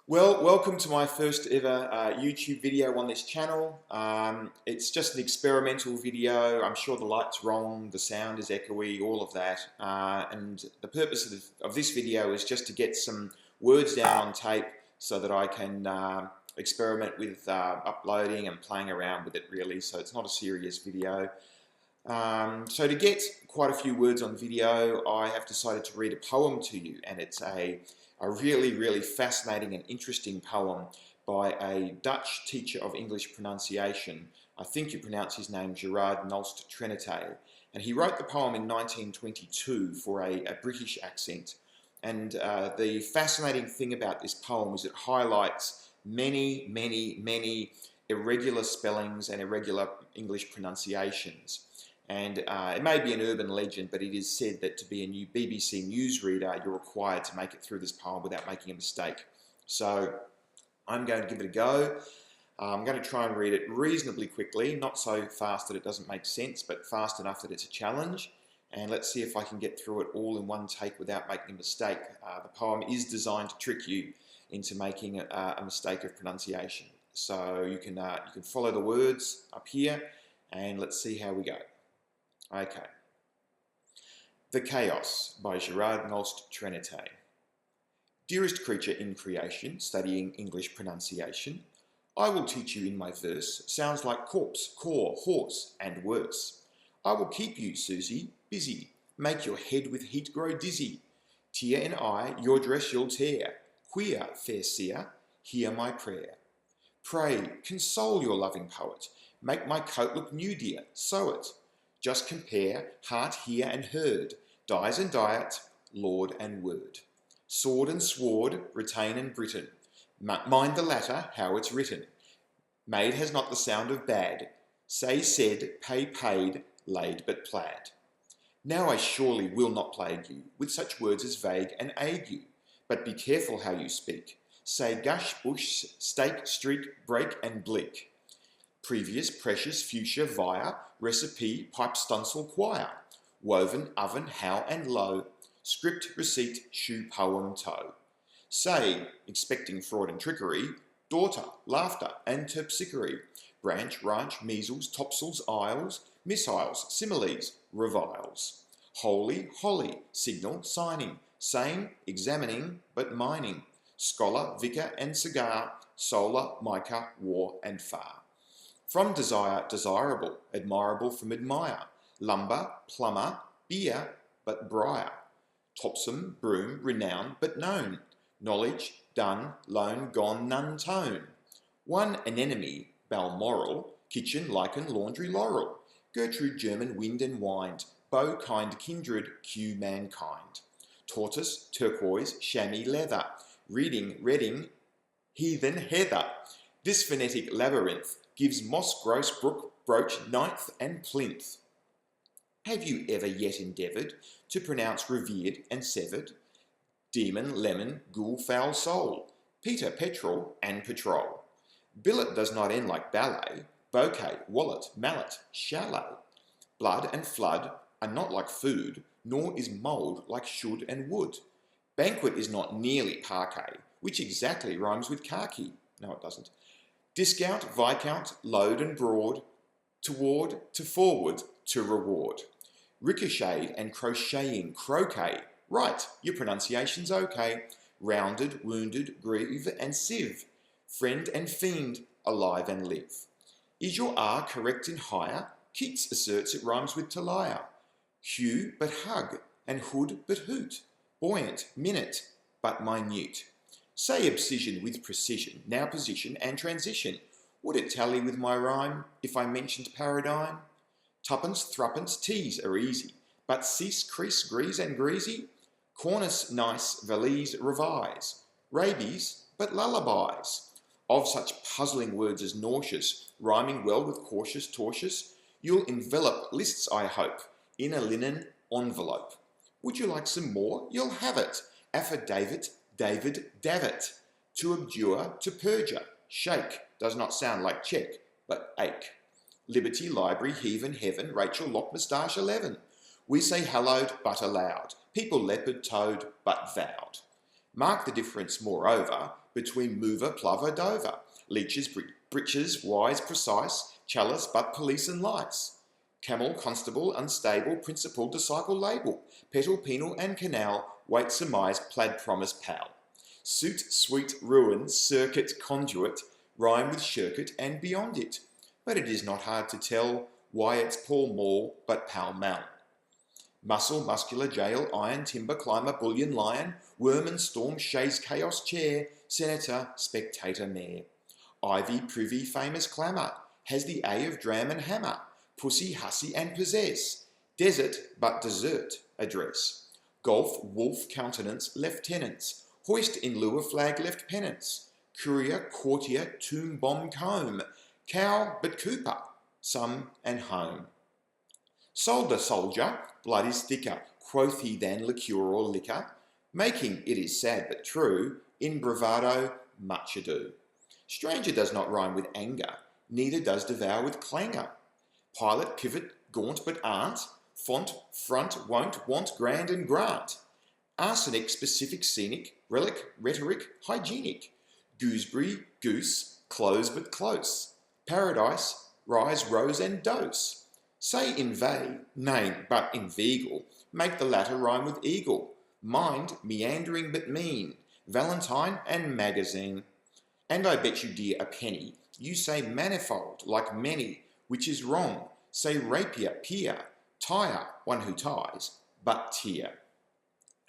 Well, welcome to my first ever YouTube video on this channel. It's just an experimental video. I'm sure the light's wrong, the sound is echoey, all of that. And the purpose of this video is just to get some words down on tape so that I can experiment with uploading and playing around with it really. So it's not a serious video. So to get quite a few words on video, I have decided to read a poem to you, and it's a really fascinating and interesting poem by a Dutch teacher of English pronunciation. I think you pronounce his name Gerard Nolst Trenité. And he wrote the poem in 1922 for a British accent. And the fascinating thing about this poem is it highlights many irregular spellings and irregular English pronunciations. And it may be an urban legend, but it is said that to be a new BBC newsreader, you're required to make it through this poem without making a mistake. So I'm going to give it a go. I'm going to try and read it reasonably quickly, not so fast that it doesn't make sense, but fast enough that it's a challenge. And let's see if I can get through it all in one take without making a mistake. The poem is designed to trick you into making a mistake of pronunciation. So you can follow the words up here, and let's see how we go. Okay. The Chaos by Gerard Nolst Trenité. Dearest creature in creation, studying English pronunciation, I will teach you in my verse, sounds like corpse, core, horse, and worse. I will keep you, Susie, busy, make your head with heat grow dizzy. Tear in eye, your dress you'll tear. Queer, fair seer, hear my prayer. Pray, console your loving poet, make my coat look new, dear, sew it. Just compare heart, hear, and heard, dies and diet, lord and word. Sword and sward, retain and Britain. Mind the latter, how it's written. Made has not the sound of bad. Say said, pay paid, laid but plaid. Now I surely will not plague you with such words as vague and ague, but be careful how you speak. Say gush, bush, stake, streak, break, and bleak. Previous, precious, fuchsia, via, recipe, pipe, stunsel, choir, woven, oven, how and low, script, receipt, shoe, poem, toe. Say, expecting fraud and trickery, daughter, laughter, and terpsichore, branch, ranch, measles, topsails, aisles, missiles, similes, reviles. Holy, holly, signal, signing, same, examining, but mining, scholar, vicar, and cigar, solar, mica, war, and far. From desire, desirable, admirable from admire, lumber, plumber, beer, but briar, topsome, broom, renown, but known, knowledge, done, loan, gone, none tone. One anemone, balmoral, kitchen, lichen, laundry, laurel, Gertrude, German, wind and wind, bow, kind, kindred, cue, mankind. Tortoise, turquoise, chamois, leather, reading, redding, heathen, heather. This phonetic labyrinth gives moss, gross, brook, brooch, ninth, and plinth. Have you ever yet endeavoured to pronounce revered and severed? Demon, lemon, ghoul, foul soul, Peter, petrol, and patrol. Billet does not end like ballet, bouquet, wallet, mallet, chalet. Blood and flood are not like food, nor is mould like should and would. Banquet is not nearly parquet, which exactly rhymes with khaki. No, it doesn't. Discount, viscount, load and broad, toward, to forward, to reward. Ricochet and crocheting, croquet. Right, your pronunciation's okay. Rounded, wounded, grieve and sieve. Friend and fiend, alive and live. Is your R correct in higher? Keats asserts it rhymes with to liar. Hue but hug, and hood but hoot. Buoyant, minute, but minute. Say abscission with precision, now position and transition. Would it tally with my rhyme if I mentioned paradigm? Tuppence, threepence, teas are easy, but cease, crease, grease and greasy? Cornice, nice, valise, revise. Rabies, but lullabies. Of such puzzling words as nauseous, rhyming well with cautious, tortious, you'll envelop lists, I hope, in a linen envelope. Would you like some more? You'll have it. Affidavit, David, Davit. To abjure, to perjure. Shake does not sound like check, but ache. Liberty, library, heave and heaven, Rachel, lock, moustache, 11. We say hallowed, but allowed. People leopard, toad, but vowed. Mark the difference, moreover, between mover, plover, dover, leeches, breeches, wise, precise, chalice, but police and lights, camel, constable, unstable, principal, disciple, label, petal, penal, and canal, wait, surmise, plaid, promise, pal. Suit, sweet, ruin, circuit, conduit, rhyme with shirk it and beyond it. But it is not hard to tell why it's Pall Mall but Pall Mall. Muscle, muscular, jail, iron, timber, climber, bullion, lion, worm and storm, chaise, chaos, chair, senator, spectator, mayor. Ivy, privy, famous clamour, has the A of dram and hammer, pussy, hussy, and possess, desert but desert, address. Golf, wolf, countenance, lieutenants, hoist in lieu of flag, left pennants, courier, courtier, tomb, bomb, comb, cow but cooper, some and home. Soldier, soldier, blood is thicker, quoth he than liqueur or liquor, making, it is sad but true, in bravado much ado. Stranger does not rhyme with anger, neither does devour with clangor. Pilot, pivot, gaunt but aren't, font, front, won't, want, grand and grant. Arsenic, specific, scenic, relic, rhetoric, hygienic. Gooseberry, goose, close but close. Paradise, rise, rose and dose. Say inveigh, name, but inveigle, make the latter rhyme with eagle. Mind, meandering but mean, Valentine and magazine. And I bet you, dear, a penny, you say manifold, like many, which is wrong. Say rapier, peer, tire, one who ties, but tear.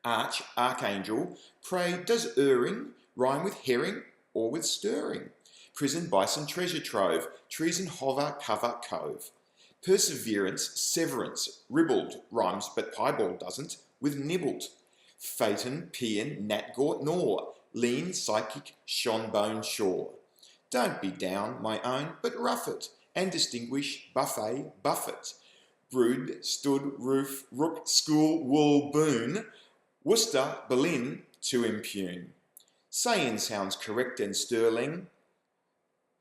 Arch, archangel, pray, does erring rhyme with herring or with stirring? Prison, bison, treasure trove, treason, hover, cover, cove. Perseverance, severance, ribbled, rhymes but piebald doesn't, with nibbled. Phaeton, paean, gnatgort, gnaw, lean, psychic, shonbone, shore. Don't be down, my own, but rough it, and distinguish buffet, buffet. Brood, stood, roof, rook, school, wool, boon, Worcester, Berlin, to impugn. Saying sounds correct and sterling.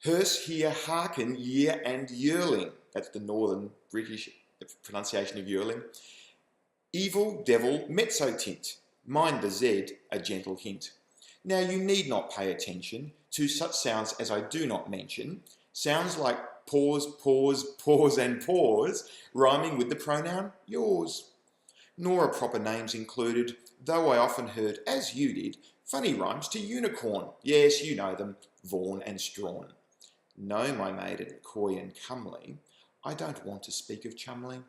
Hearse, hear, hearken, year, and yearling. That's the northern British pronunciation of yearling. Evil, devil, mezzo tint. Mind the Z, a gentle hint. Now you need not pay attention to such sounds as I do not mention. Sounds like pause, pause, pause, and pause, rhyming with the pronoun yours. Nor are proper names included, though I often heard, as you did, funny rhymes to unicorn. Yes, you know them, Vaughan and Strawn. No, my maiden, coy and comely, I don't want to speak of Chumley.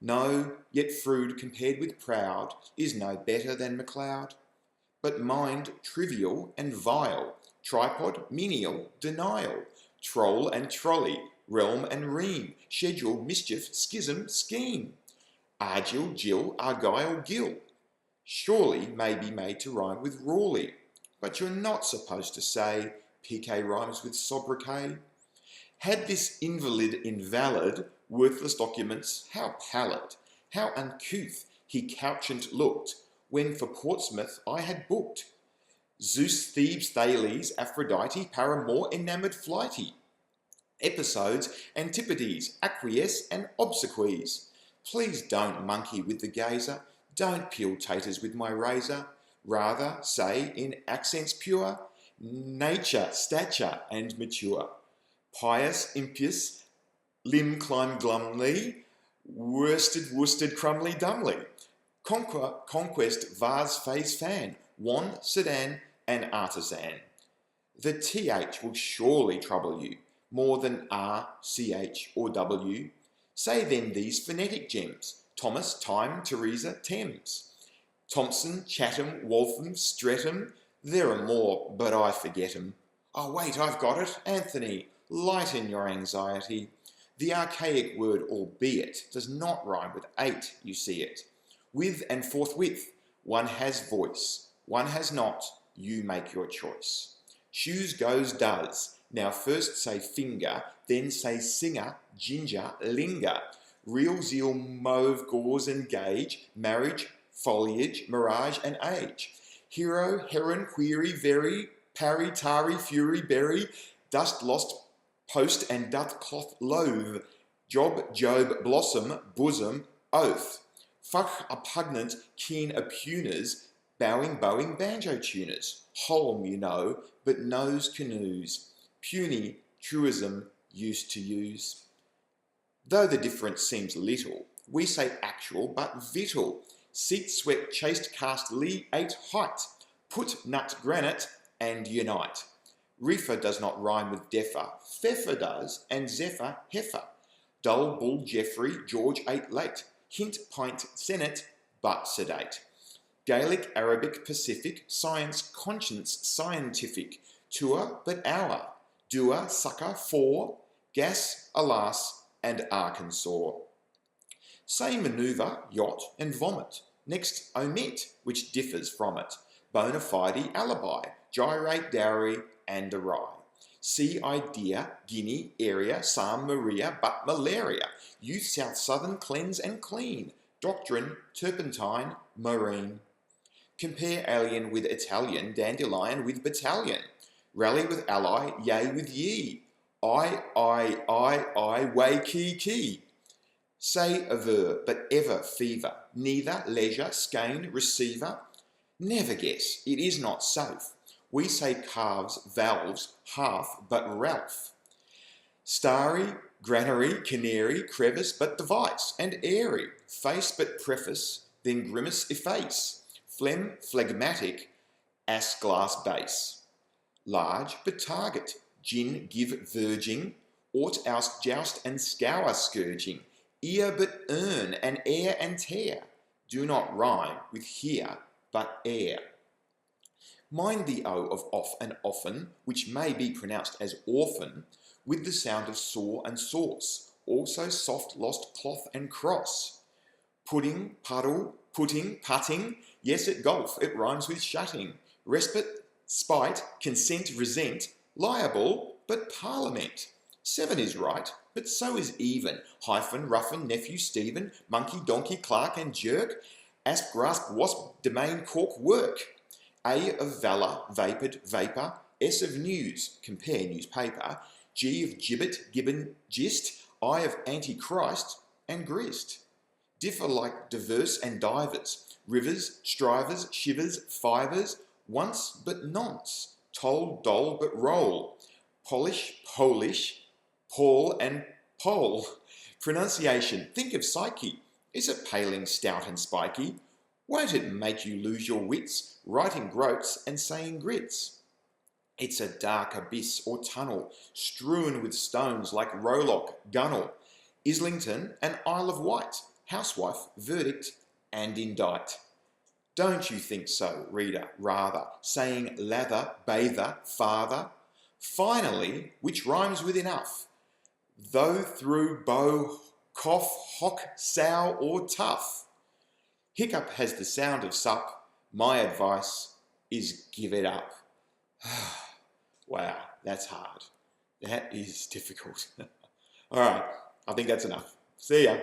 No, yet Froude compared with proud is no better than MacLeod. But mind trivial and vile, tripod, menial, denial, troll and trolley, realm and ream, schedule, mischief, schism, scheme. Argyle, Jill, Argyle, Gill, surely may be made to rhyme with Rawley, but you're not supposed to say PK rhymes with sobriquet. Had this invalid, worthless documents, how pallid, how uncouth he couchant looked, when for Portsmouth I had booked. Zeus, Thebes, Thales, Aphrodite, Paramore, enamoured flighty. Episodes, Antipodes, acquiesce and obsequies. Please don't monkey with the gazer, don't peel taters with my razor. Rather say in accents pure, nature, stature, and mature. Pious, impious, limb climb glumly, worsted, crumbly, dumbly. Conquest, vase, phase, fan, wan, sedan, and artisan. The TH will surely trouble you, more than R, CH, or W. Say then these phonetic gems, Thomas, Time, Teresa, Thames. Thompson, Chatham, Waltham, Streatham, there are more, but I forget 'em. Oh wait, I've got it, Anthony, lighten your anxiety. The archaic word albeit does not rhyme with eight, you see it. With and forthwith, one has voice, one has not, you make your choice. Shoes goes does, now first say finger, then say singer, ginger, linger. Real zeal, mauve, gauze and gauge, marriage, foliage, mirage and age. Hero, heron, query, very, parry, tari, fury, berry, dust lost, post and doth cloth loathe. Job, Job, blossom, bosom, oath. Fuck, oppugnant, keen oppugners, bowing, bowing banjo tuners. Holm, you know, but knows canoes. Puny, truism, used to use. Though the difference seems little, we say actual but vittal. Seat swept, chaste cast, lee, eight height. Put nut granite and unite. Reefer does not rhyme with deffer. Pfeffer does, and zephyr, heifer. Dull bull Geoffrey, George ate late. Hint, pint, senate, but sedate. Gaelic, Arabic, Pacific, science, conscience, scientific. Tour, but hour. Doer, sucker, for. Gas, alas, and Arkansas. Say manoeuvre, yacht, and vomit. Next, omit, which differs from it. Bona fide, alibi. Gyrate, dowry, and awry. See idea, Guinea, area, Psalm, Maria, but malaria. Youth, south, southern, cleanse and clean. Doctrine, turpentine, marine. Compare alien with Italian, dandelion with battalion. Rally with ally, yea with ye. I, way, key. Say aver, but ever fever. Neither, leisure, skein, receiver. Never guess, it is not safe. We say calves, valves, half, but Ralph. Starry, granary, canary, crevice, but device, and airy. Face, but preface, then grimace, efface. Phlegm, phlegmatic, ass glass base. Large, but target. Gin, give, verging. Ought, oust, joust, and scour, scourging. Ear, but earn, and air and tear. Do not rhyme with here, but air. Mind the O of off and often, which may be pronounced as orphan, with the sound of saw and sauce, also soft lost cloth and cross. Pudding, puddle, putting, putting, yes at golf, it rhymes with shutting. Respite, spite, consent, resent, liable, but parliament. 7 is right, but so is even. Hyphen, ruffin, nephew, Stephen, monkey, donkey, clerk, and jerk. Asp, grasp, wasp, domain, cork, work. A of valour, vapid, vapour. S of news, compare newspaper. G of gibbet, gibbon, gist. I of antichrist, and grist. Differ like diverse and divers. Rivers, strivers, shivers, fibres. Once but nonce. Toll, dole, but roll. Polish, Polish. Paul and pole. Pronunciation, think of psyche. Is it paling, stout and spiky? Won't it make you lose your wits, writing groats and saying grits? It's a dark abyss or tunnel, strewn with stones like Rowlock, Gunnel, Islington and Isle of Wight, housewife, verdict and indict. Don't you think so, reader, rather, saying lather, bather, father? Finally, which rhymes with enough, though through bow, cough, hock, sow or tough. Hiccup has the sound of sup. My advice is give it up. Wow, that's hard. That is difficult. All right, I think that's enough. See ya.